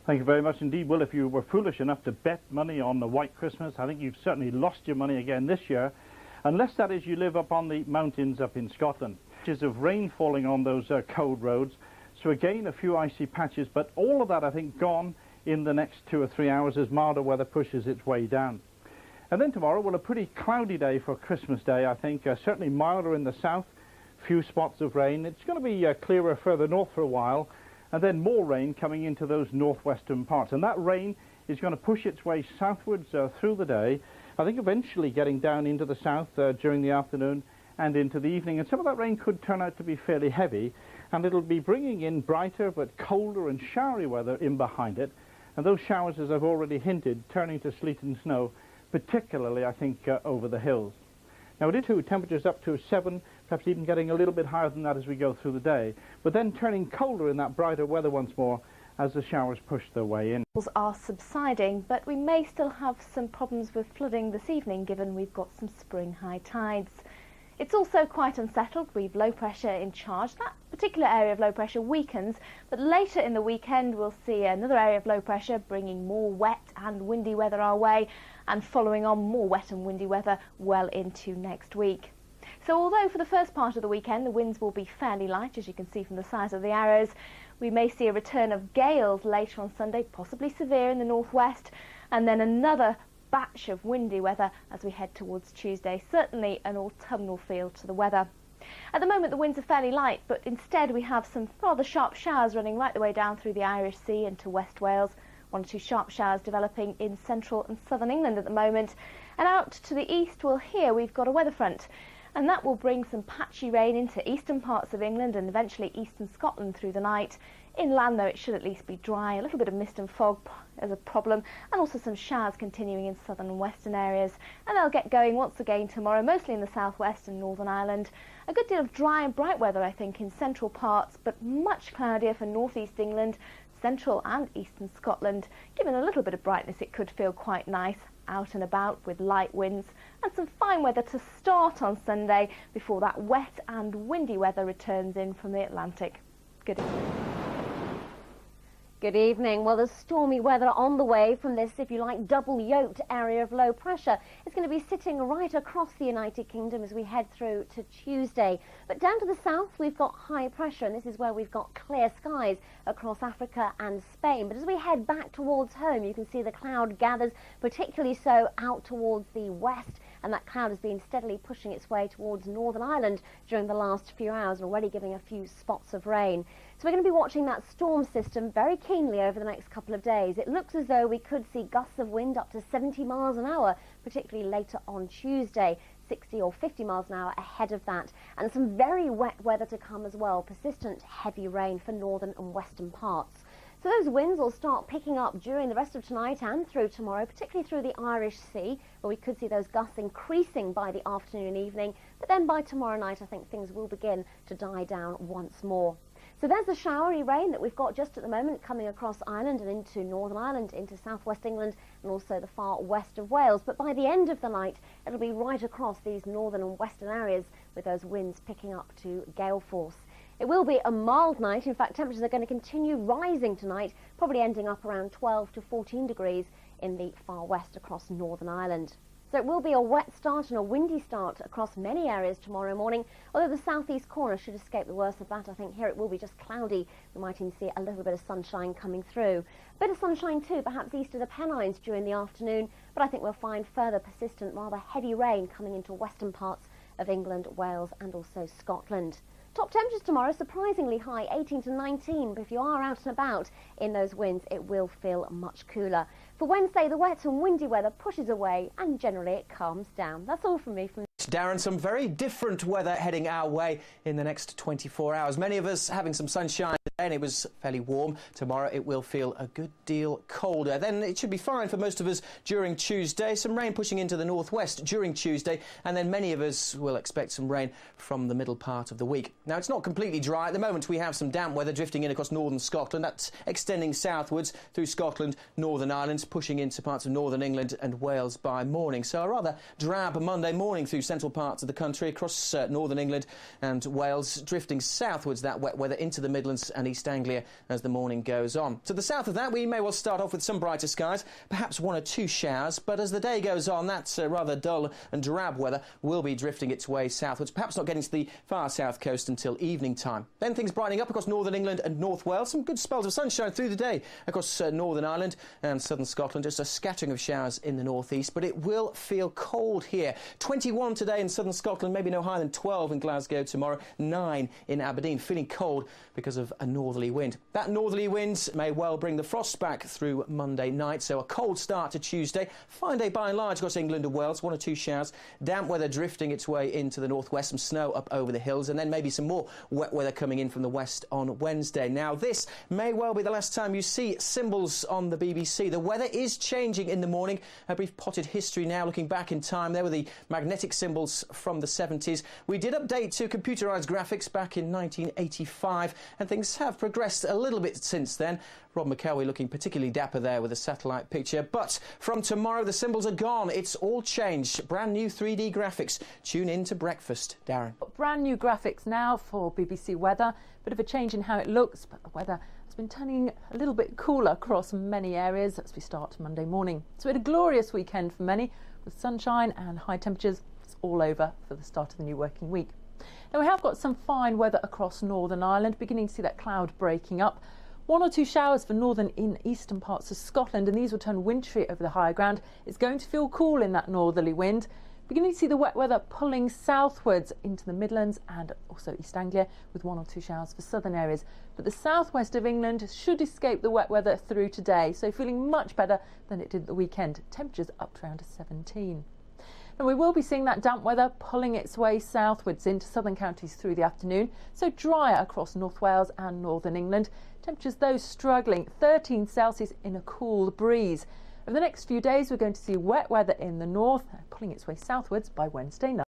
Thank you very much indeed. Well, if you were foolish enough to bet money on the White Christmas, I think you've certainly lost your money again this year, unless that is you live up on the mountains up in Scotland. Patches of rain falling on those cold roads, so again a few icy patches, but all of that I think gone in the next 2 or 3 hours as milder weather pushes its way down. And then tomorrow, well, a pretty cloudy day for Christmas Day, I think. Certainly milder in the south, few spots of rain. It's going to be clearer further north for a while, and then more rain coming into those northwestern parts. And that rain is going to push its way southwards through the day, I think eventually getting down into the south during the afternoon and into the evening. And some of that rain could turn out to be fairly heavy, and it'll be bringing in brighter but colder and showery weather in behind it. And those showers, as I've already hinted, turning to sleet and snow, particularly, I think, over the hills. Now, it is too, temperatures up to 7, perhaps even getting a little bit higher than that as we go through the day, but then turning colder in that brighter weather once more as the showers push their way in. Are subsiding, but we may still have some problems with flooding this evening, given we've got some spring high tides. It's also quite unsettled. We've low pressure in charge. That particular area of low pressure weakens, but later in the weekend we'll see another area of low pressure bringing more wet and windy weather our way, and following on more wet and windy weather well into next week. So although for the first part of the weekend the winds will be fairly light, as you can see from the size of the arrows, we may see a return of gales later on Sunday, possibly severe in the northwest, and then another batch of windy weather as we head towards Tuesday. Certainly an autumnal feel to the weather. At the moment the winds are fairly light, but instead we have some rather sharp showers running right the way down through the Irish Sea into West Wales. 1 or 2 sharp showers developing in central and southern England at the moment. And out to the east, well, here we've got a weather front, and that will bring some patchy rain into eastern parts of England and eventually eastern Scotland through the night. Inland, though, it should at least be dry. A little bit of mist and fog as a problem, and also some showers continuing in southern and western areas. And they'll get going once again tomorrow, mostly in the southwest and Northern Ireland. A good deal of dry and bright weather, I think, in central parts, but much cloudier for northeast England, central and eastern Scotland. Given a little bit of brightness, it could feel quite nice out and about with light winds, and some fine weather to start on Sunday before that wet and windy weather returns in from the Atlantic. Good evening. Good evening. Well, there's stormy weather on the way from this, if you like, double-yoked area of low pressure. It's going to be sitting right across the United Kingdom as we head through to Tuesday. But down to the south, we've got high pressure, and this is where we've got clear skies across Africa and Spain. But as we head back towards home, you can see the cloud gathers, particularly so out towards the west, and that cloud has been steadily pushing its way towards Northern Ireland during the last few hours, and already giving a few spots of rain. So we're going to be watching that storm system very keenly over the next couple of days. It looks as though we could see gusts of wind up to 70 miles an hour, particularly later on Tuesday, 60 or 50 miles an hour ahead of that. And some very wet weather to come as well, persistent heavy rain for northern and western parts. So those winds will start picking up during the rest of tonight and through tomorrow, particularly through the Irish Sea, where we could see those gusts increasing by the afternoon and evening. But then by tomorrow night, I think things will begin to die down once more. So there's the showery rain that we've got just at the moment coming across Ireland and into Northern Ireland, into southwest England and also the far west of Wales. But by the end of the night, it'll be right across these northern and western areas with those winds picking up to gale force. It will be a mild night. In fact, temperatures are going to continue rising tonight, probably ending up around 12 to 14 degrees in the far west across Northern Ireland. So it will be a wet start and a windy start across many areas tomorrow morning, although the southeast corner should escape the worst of that. I think here it will be just cloudy. We might even see a little bit of sunshine coming through. A bit of sunshine too, perhaps east of the Pennines during the afternoon, but I think we'll find further persistent, rather heavy rain coming into western parts of England, Wales and also Scotland. Top temperatures tomorrow, surprisingly high, 18 to 19, but if you are out and about in those winds, it will feel much cooler. For Wednesday, the wet and windy weather pushes away and generally it calms down. That's all from me. Darren, some very different weather heading our way in the next 24 hours. Many of us having some sunshine today and it was fairly warm. Tomorrow it will feel a good deal colder. Then it should be fine for most of us during Tuesday. Some rain pushing into the northwest during Tuesday, and then many of us will expect some rain from the middle part of the week. Now, it's not completely dry. At the moment we have some damp weather drifting in across northern Scotland. That's extending southwards through Scotland, Northern Ireland, pushing into parts of northern England and Wales by morning. So a rather drab Monday morning through central parts of the country, across northern England and Wales, drifting southwards, that wet weather into the Midlands and East Anglia as the morning goes on. To the south of that, we may well start off with some brighter skies, perhaps 1 or 2 showers, but as the day goes on, that rather dull and drab weather will be drifting its way southwards, perhaps not getting to the far south coast until evening time. Then things brightening up across northern England and North Wales, some good spells of sunshine through the day across Northern Ireland and southern Scotland, just a scattering of showers in the northeast, but it will feel cold here. 21 today in southern Scotland, maybe no higher than 12 in Glasgow tomorrow, 9 in Aberdeen, feeling cold because of a northerly wind. That northerly wind may well bring the frost back through Monday night, so a cold start to Tuesday. Fine day by and large across England and Wales, 1 or 2 showers, damp weather drifting its way into the northwest, some snow up over the hills, and then maybe some more wet weather coming in from the west on Wednesday. Now, this may well be the last time you see symbols on the BBC. The weather is changing in the morning. A brief potted history now, looking back in time. There were the magnetic symbols from the 70s. We did update to computerised graphics back in 1985, and things have progressed a little bit since then. Rob McElwee looking particularly dapper there with a satellite picture. But from tomorrow, the symbols are gone. It's all changed. Brand new 3D graphics. Tune in to breakfast. Darren. Brand new graphics now for BBC Weather. Bit of a change in how it looks, but the weather has been turning a little bit cooler across many areas as we start Monday morning. So we had a glorious weekend for many, with sunshine and high temperatures. It's all over for the start of the new working week. Now we have got some fine weather across Northern Ireland, beginning to see that cloud breaking up. 1 or 2 showers for northern and eastern parts of Scotland, and these will turn wintry over the higher ground. It's going to feel cool in that northerly wind. Beginning to see the wet weather pulling southwards into the Midlands and also East Anglia, with 1 or 2 showers for southern areas. But the southwest of England should escape the wet weather through today, so feeling much better than it did at the weekend. Temperatures up to around 17. And we will be seeing that damp weather pulling its way southwards into southern counties through the afternoon, so drier across North Wales and northern England. Temperatures, though, struggling, 13 Celsius in a cool breeze. Over the next few days, we're going to see wet weather in the north, pulling its way southwards by Wednesday night.